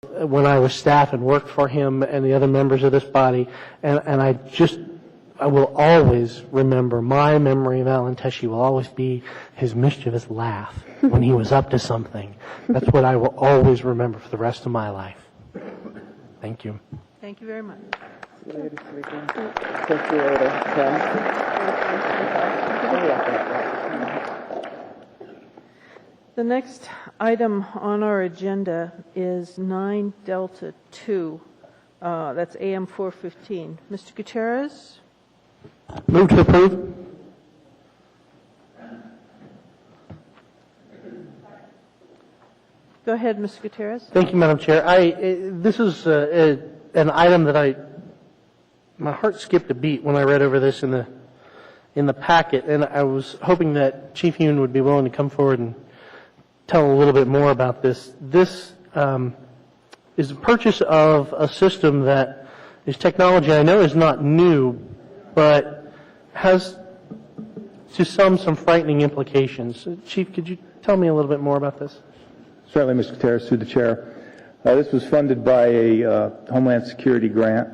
when I was staff and worked for him and the other members of this body, and I will always remember, my memory of Alan Teshi will always be his mischievous laugh when he was up to something. That's what I will always remember for the rest of my life. Thank you. Thank you very much. See you later, Talk to you later, Ken. The next item on our agenda is 9 Delta 2. That's AM 415. Mr. Gutierrez? Move to approve. Go ahead, Mr. Gutierrez. Thank you, Madam Chair. This is an item that my heart skipped a beat when I read over this in the packet, and I was hoping that Chief Yoon would be willing to come forward and tell a little bit more about this. This is the purchase of a system that is technology I know is not new, but has to some frightening implications. Chief, could you tell me a little bit more about this? Certainly, Mr. Gutierrez, through the chair. This was funded by a Homeland Security grant,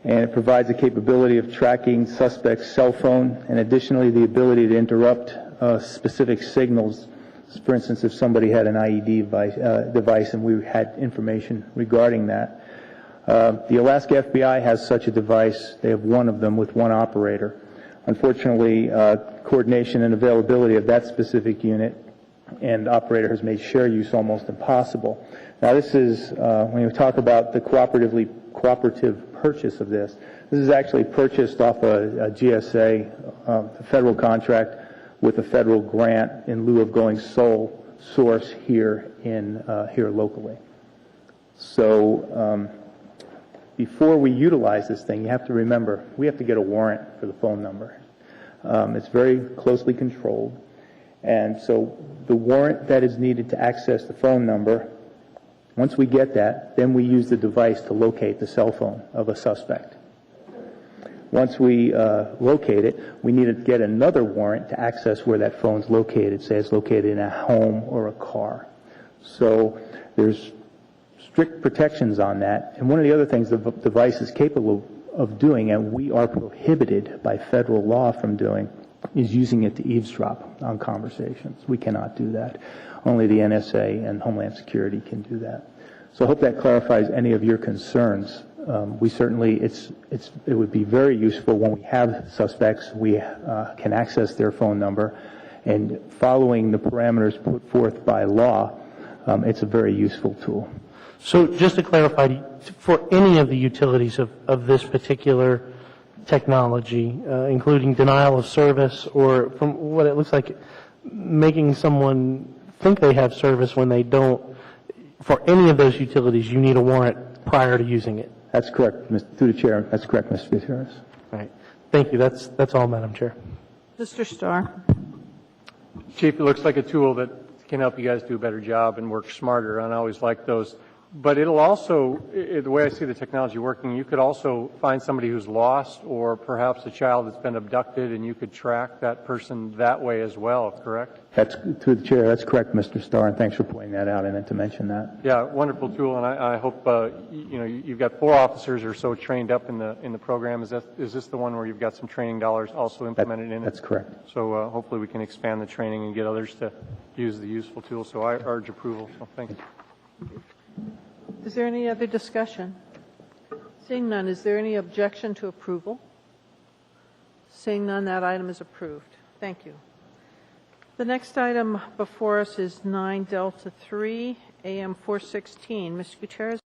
and it provides the capability of tracking suspects' cell phone and additionally the ability to interrupt specific signals. For instance, if somebody had an IED device and we had information regarding that. The Alaska FBI has such a device. They have one of them with one operator. Unfortunately, coordination and availability of that specific unit and operator has made share use almost impossible. Now, this is, when you talk about the cooperative purchase of this is actually purchased off a GSA, a federal contract with a federal grant in lieu of going sole source here locally. So before we utilize this thing, you have to remember we have to get a warrant for the phone number. It's very closely controlled, and so the warrant that is needed to access the phone number, once we get that, then we use the device to locate the cell phone of a suspect. Once we locate it, we need to get another warrant to access where that phone's located, say it's located in a home or a car. So there's strict protections on that. And one of the other things the device is capable of doing, and we are prohibited by federal law from doing, is using it to eavesdrop on conversations. We cannot do that. Only the NSA and Homeland Security can do that. So I hope that clarifies any of your concerns. We certainly, it would be very useful when we have suspects, we can access their phone number, and following the parameters put forth by law, it's a very useful tool. So just to clarify, for any of the utilities of this particular technology, including denial of service, or from what it looks like, making someone think they have service when they don't, for any of those utilities, you need a warrant prior to using it. That's correct, through the chair. That's correct, Mr. Gutierrez. All right. Thank you. That's all, Madam Chair. Mr. Starr. Chief, it looks like a tool that can help you guys do a better job and work smarter, and I always like those. But it'll also, the way I see the technology working, you could also find somebody who's lost or perhaps a child that's been abducted, and you could track that person that way as well, correct? That's through the chair. That's correct, Mr. Starr, and thanks for pointing that out. I meant to mention that. Yeah, wonderful tool, and I hope you've got 4 officers or so trained up in the program. Is this the one where you've got some training dollars also implemented in it? That's correct. So hopefully we can expand the training and get others to use the useful tool. So I urge approval. So thank you. Is there any other discussion? Seeing none, is there any objection to approval? Seeing none, that item is approved. Thank you. The next item before us is 9 Delta 3, AM 416. Mr. Gutierrez.